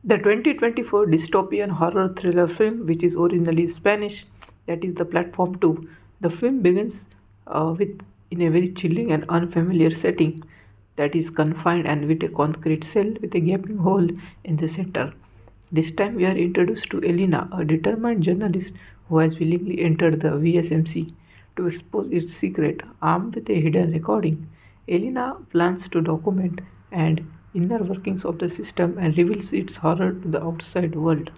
The 2024 dystopian horror thriller film, which is originally Spanish, that is the platform 2. The film begins with in a very chilling and unfamiliar setting, that is confined and with a concrete cell with a gaping hole in the center. This time we are introduced to Elena, a determined journalist who has willingly entered the VSMC to expose its secret. Armed with a hidden recording, Elena plans to document and inner workings of the system and reveals its horror to the outside world.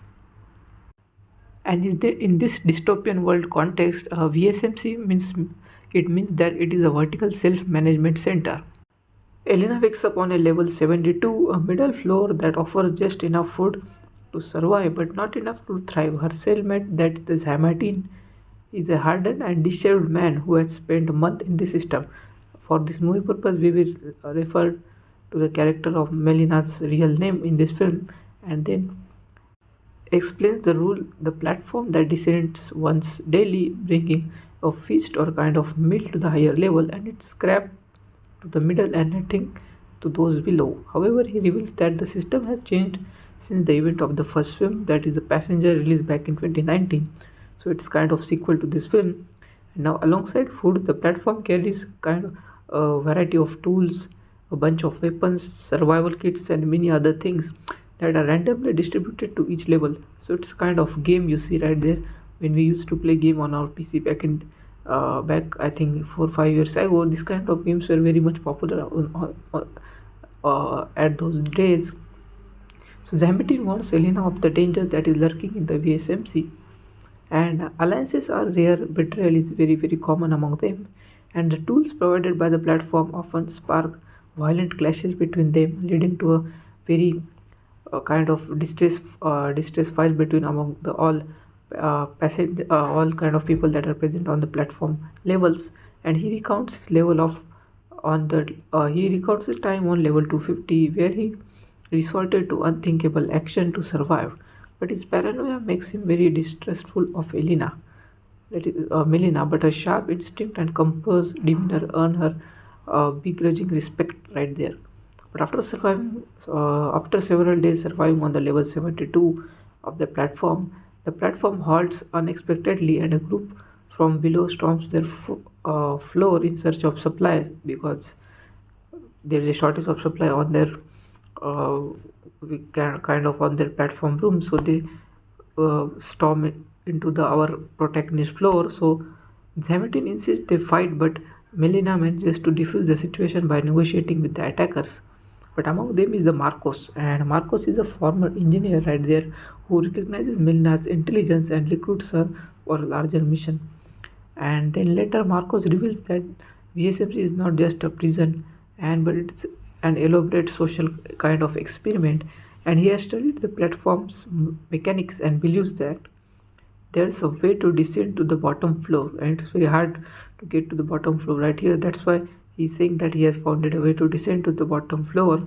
And in this dystopian world context, VSMC means that it is a vertical self-management center. Elena wakes up on a level 72, a middle floor that offers just enough food to survive but not enough to thrive. Her cellmate, that is Hamatin, is a hardened and disheveled man who has spent a month in the system. For this movie purpose, we will refer to the character of Melina's real name in this film, and then explains the rule the platform that descends once daily, bringing a feast or kind of meal to the higher level, and it's scrap to the middle and nothing to those below. However, he reveals that the system has changed since the event of the first film, that is the Passenger, released back in 2019. So it's kind of sequel to this film. And now, alongside food, the platform carries kind of a variety of tools, a bunch of weapons, survival kits, and many other things that are randomly distributed to each level. So it's kind of game you see right there. When we used to play game on our PC back I think 4 5 years ago, this kind of games were very much popular at those days. So Zamitin warns Selena of the danger that is lurking in the VSMC, and alliances are rare. Betrayal is very common among them, and the tools provided by the platform often spark violent clashes between them, leading to a very kind of distress fight between among the all kind of people that are present on the platform levels. And he recounts his level of on the he recounts his time on level 250, where he resorted to unthinkable action to survive, but his paranoia makes him very distrustful of that is Melina. But her sharp instinct and composed demeanor earn her begrudging respect right there. But after several days surviving on the level 72 of the platform halts unexpectedly, and a group from below storms their floor in search of supplies, because there is a shortage of supply on their uh, kind of on their platform room. So they storm into the our protagonist floor. So Zamitin insists they fight, but Melina manages to defuse the situation by negotiating with the attackers. But among them is the Marcos, and Marcos is a former engineer right there who recognizes Melina's intelligence and recruits her for a larger mission. And then later Marcos reveals that VSMC is not just a prison, and but it's an elaborate social kind of experiment, and he has studied the platform's mechanics and believes that there's a way to descend to the bottom floor, and it's very hard to get to the bottom floor right here. That's why he's saying that he has found a way to descend to the bottom floor,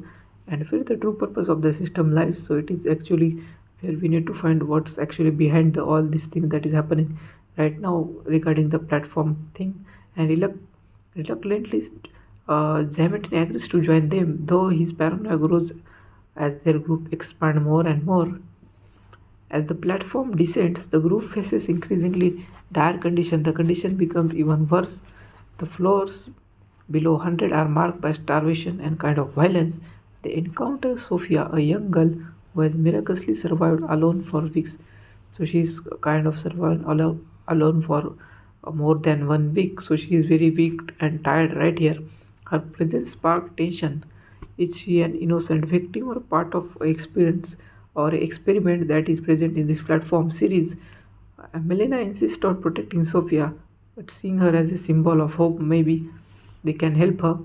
and where the true purpose of the system lies. So it is actually where we need to find what's actually behind all this thing that is happening right now regarding the platform thing. And reluctantly, Zamitin agrees to join them, though his paranoia grows as their group expands more and more. As the platform descends, the group faces increasingly dire conditions. The condition becomes even worse. The floors below 100 are marked by starvation and kind of violence. They encounter Sophia, a young girl who has miraculously survived alone for weeks. So she's kind of survived alone for more than 1 week. So she is very weak and tired right here. Her presence sparks tension. Is she an innocent victim or part of experience or experiment that is present in this platform series? Melina insists on protecting Sophia, but seeing her as a symbol of hope, maybe they can help her.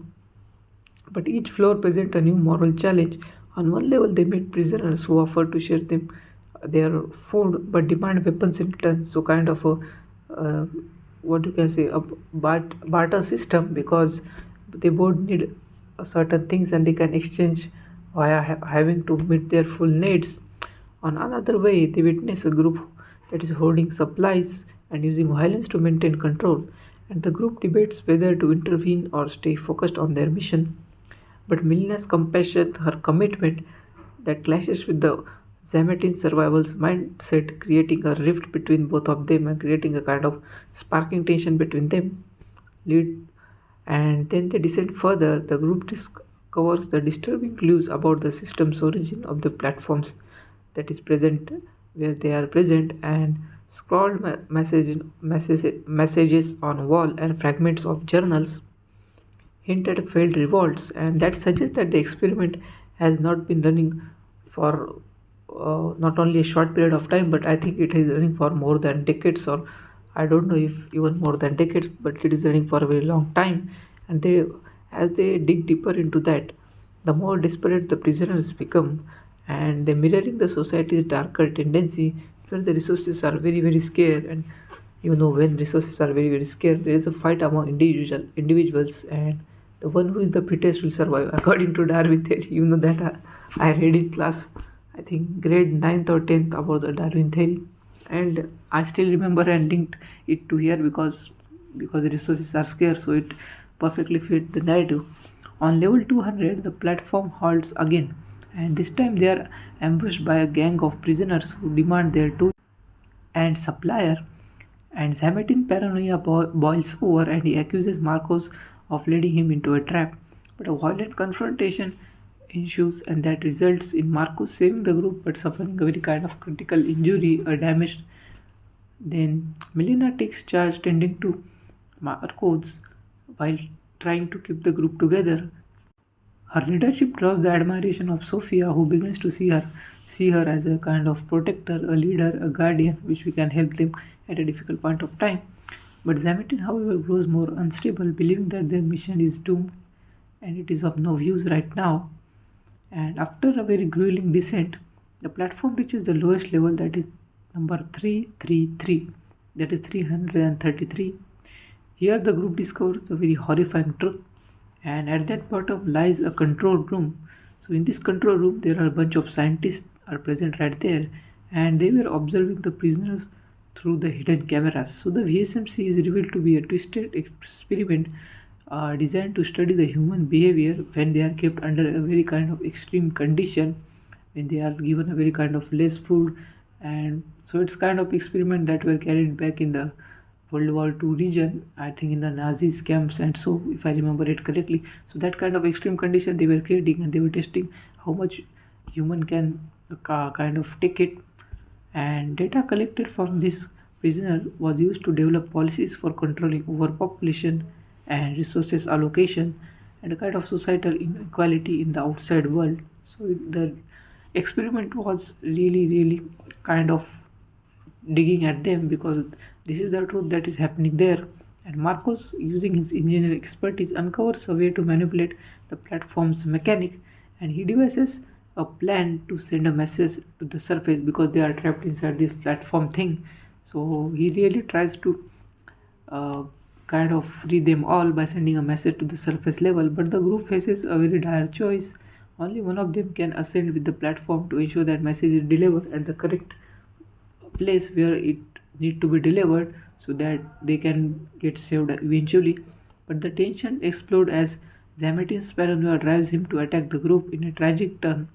But each floor presents a new moral challenge. On one level, they meet prisoners who offer to share them their food but demand weapons in return. So, kind of a what you can say, a barter system, because they both need certain things and they can exchange via having to meet their full needs. On another way, they witness a group that is hoarding supplies and using violence to maintain control, and the group debates whether to intervene or stay focused on their mission. But Milna's compassion, her commitment, that clashes with the Zametin's survival mindset, creating a rift between both of them and creating a kind of sparking tension between them. Lead and then they descend further. The group discovers the disturbing clues about the system's origin of the platforms that is present where they are present, and scrawled messages on wall and fragments of journals hint at failed revolts, and that suggests that the experiment has not been running for not only a short period of time, but I think it is running for more than decades, or I don't know if even more than decades, but it is running for a very long time. And as they dig deeper into that, the more desperate the prisoners become, and they mirroring the society's darker tendency, where the resources are very very scarce, and when resources are very very scarce, there is a fight among individuals, and the one who is the fittest will survive according to Darwin theory. That I read in class, I think grade 9th or 10th, about the Darwin theory, and I still remember and linked it to here because resources are scarce, so it perfectly fit the narrative. On level 200, the platform halts again, and this time they are ambushed by a gang of prisoners who demand their tools and supplier. And Zametin's paranoia boils over, and he accuses Marcos of leading him into a trap. But a violent confrontation ensues, and that results in Marcos saving the group but suffering a very kind of critical injury or damage. Then Melina takes charge, tending to Marcos while trying to keep the group together. Her leadership draws the admiration of Sophia, who begins to see her as a kind of protector, a leader, a guardian, which we can help them at a difficult point of time. But Zametin, however, grows more unstable, believing that their mission is doomed and it is of no use right now. And after a very grueling descent, the platform reaches the lowest level, that is number 333, that is 333. Here the group discovers the very horrifying truth, and at that bottom lies a control room. So in this control room there are a bunch of scientists are present right there, and they were observing the prisoners through the hidden cameras. So the VSMC is revealed to be a twisted experiment designed to study the human behavior when they are kept under a very kind of extreme condition, when they are given a very kind of less food. And so it's kind of experiment that were carried back in the World War II region, I think in the Nazis camps, and so if I remember it correctly. So that kind of extreme condition they were creating, and they were testing how much human can kind of take it. And data collected from this prisoner was used to develop policies for controlling overpopulation and resources allocation and a kind of societal inequality in the outside world. So the experiment was really kind of digging at them, because this is the truth that is happening there. And Marcos, using his engineering expertise, uncovers a way to manipulate the platform's mechanic, and he devises a plan to send a message to the surface because they are trapped inside this platform thing. So he really tries to kind of free them all by sending a message to the surface level, but the group faces a very dire choice. Only one of them can ascend with the platform to ensure that message is delivered at the correct place where it need to be delivered, so that they can get saved eventually. But the tension explodes as Zametin's paranoia drives him to attack the group in a tragic turn.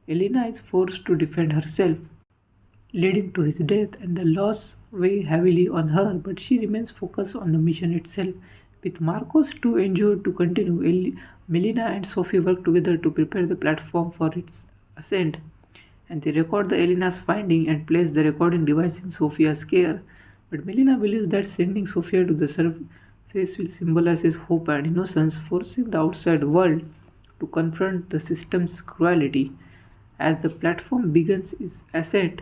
Elena is forced to defend herself, leading to his death, and the loss weigh heavily on her, but she remains focused on the mission itself. With Marcos too injured to continue, Melina and Sophie work together to prepare the platform for its ascent, and they record the Elena's finding and place the recording device in Sophia's care. But Melina believes that sending Sophia to the surface will symbolize his hope and innocence, forcing the outside world to confront the system's cruelty. As the platform begins its ascent,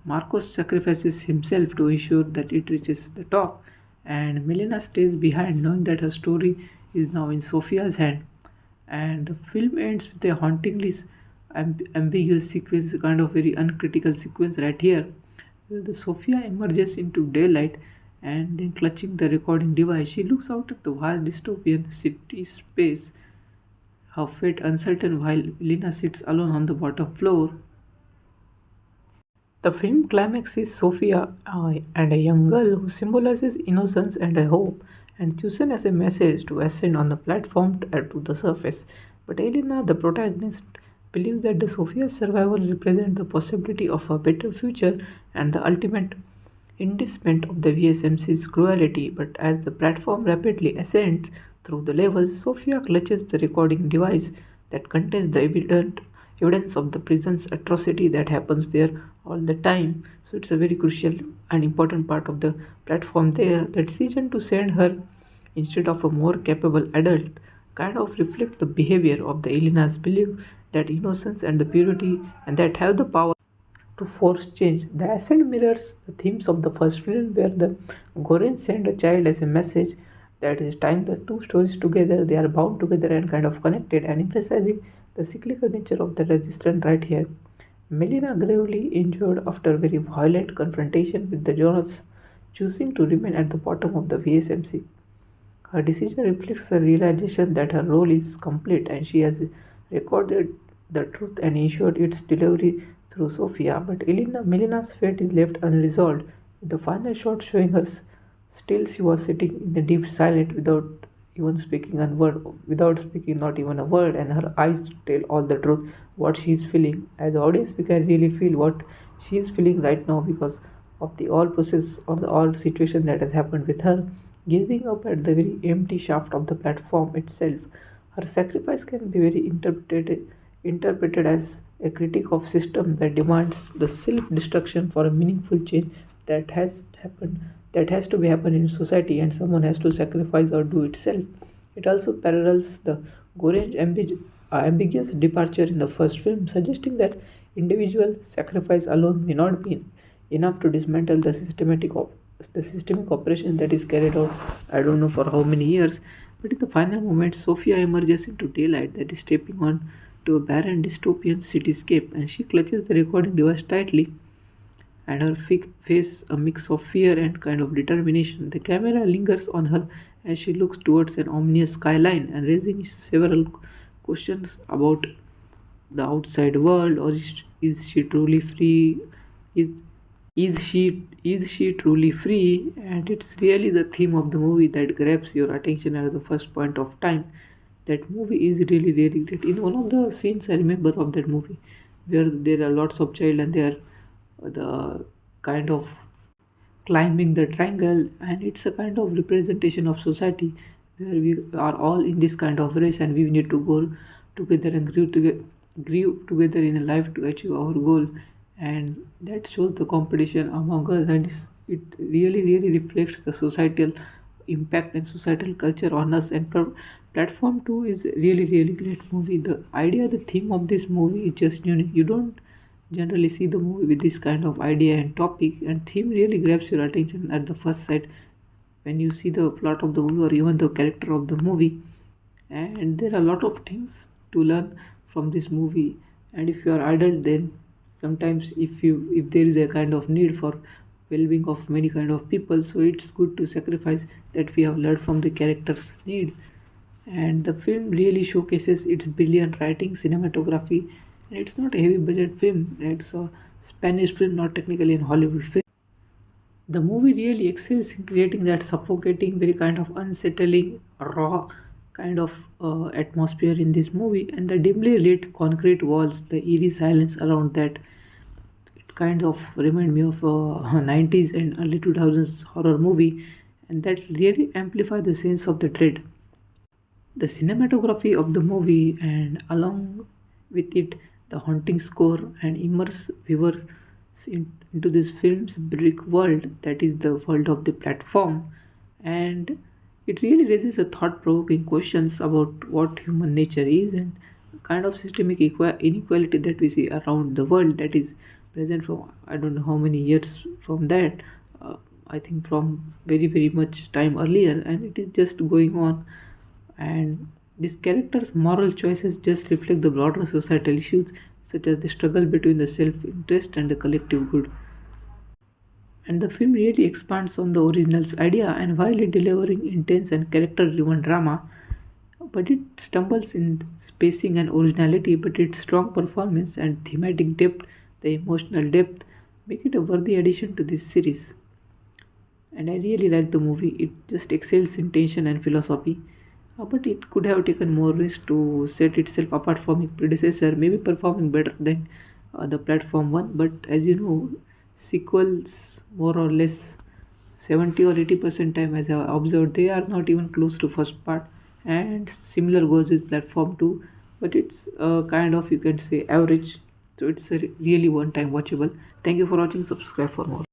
Marcos sacrifices himself to ensure that it reaches the top, and Melina stays behind, knowing that her story is now in Sophia's hand. And the film ends with a hauntingly ambiguous sequence, a kind of very uncritical sequence right here, where the Sophia emerges into daylight, and then clutching the recording device, she looks out at the vast dystopian city space, her fate uncertain, while Lena sits alone on the bottom floor. The film climax is Sophia and a young girl who symbolizes innocence and a hope, and chosen as a message to ascend on the platform to the surface. But Elena, the protagonist, believes that the Sophia's survival represents the possibility of a better future and the ultimate indictment of the VSMC's cruelty. But as the platform rapidly ascends through the levels, Sophia clutches the recording device that contains the evidence of the prison's atrocity that happens there all the time. So it's a very crucial and important part of the platform there. The decision to send her instead of a more capable adult kind of reflect the behavior of the Elena's belief that innocence and the purity and that have the power to force change. The ascent mirrors the themes of the first film where the Gorin send a child as a message that is tying the two stories together, they are bound together and kind of connected and emphasizing the cyclical nature of the resistance right here. Melina gravely injured after a very violent confrontation with the Jonas, choosing to remain at the bottom of the VSMC. Her decision reflects the realization that her role is complete and she has recorded the truth and ensured its delivery through Sophia. But Melina's fate is left unresolved, with the final shot showing her still she was sitting in the deep silence without speaking not even a word, and her eyes tell all the truth what she is feeling. As the audience, we can really feel what she is feeling right now because of the all process or the all situation that has happened with her. Gazing up at the very empty shaft of the platform itself, her sacrifice can be very interpreted as a critique of system that demands the self-destruction for a meaningful change that has happened that has to be happen in society and someone has to sacrifice or do itself. It also parallels the Gorange ambiguous departure in the first film, suggesting that individual sacrifice alone may not be enough to dismantle the systemic operation that is carried out I don't know for how many years. But in the final moment, Sophia emerges into daylight that is stepping on to a barren dystopian cityscape, and she clutches the recording device tightly and her face a mix of fear and kind of determination. The camera lingers on her as she looks towards an ominous skyline and raising several questions about the outside world, or is she truly free? Is is she truly free? And it's really the theme of the movie that grabs your attention at the first point of time. That movie is really really great. In one of the scenes I remember of that movie, where there are lots of child and they are the kind of climbing the triangle, and it's a kind of representation of society where we are all in this kind of race and we need to go together and grieve together in a life to achieve our goal. And that shows the competition among us, and it really really reflects the societal impact and societal culture on us. And platform 2 is really really great movie. The idea, the theme of this movie is just unique. You don't generally see the movie with this kind of idea and topic, and theme really grabs your attention at the first sight when you see the plot of the movie or even the character of the movie. And there are a lot of things to learn from this movie. And if you are adult, then sometimes if there is a kind of need for well-being of many kind of people, so it's good to sacrifice that we have learned from the characters need. And the film really showcases its brilliant writing, cinematography, and it's not a heavy budget film, it's a Spanish film, not technically an Hollywood film. The movie really excels in creating that suffocating, very kind of unsettling, raw kind of atmosphere in this movie, and the dimly lit concrete walls, the eerie silence around that, it kind of remind me of a 90s and early 2000s horror movie, and that really amplify the sense of the dread. The cinematography of the movie, and along with it the haunting score, and immerse viewers into this film's brick world that is the world of the platform. And it really raises a thought-provoking questions about what human nature is and kind of systemic inequality that we see around the world that is present from I don't know how many years from that. I think from very very much time earlier, and it is just going on. And this character's moral choices just reflect the broader societal issues such as the struggle between the self-interest and the collective good. And the film really expands on the original's idea, and while it delivering intense and character-driven drama, but it stumbles in spacing and originality, but its strong performance and thematic depth, the emotional depth, make it a worthy addition to this series. And I really like the movie. It just excels in tension and philosophy. but it could have taken more risk to set itself apart from its predecessor, maybe performing better than the platform one. But as you know, sequels more or less 70 or 80% time, as I observed, they are not even close to first part. And similar goes with platform 2, but it's kind of, you can say, average. So it's a really one time watchable. Thank you for watching. Subscribe for more.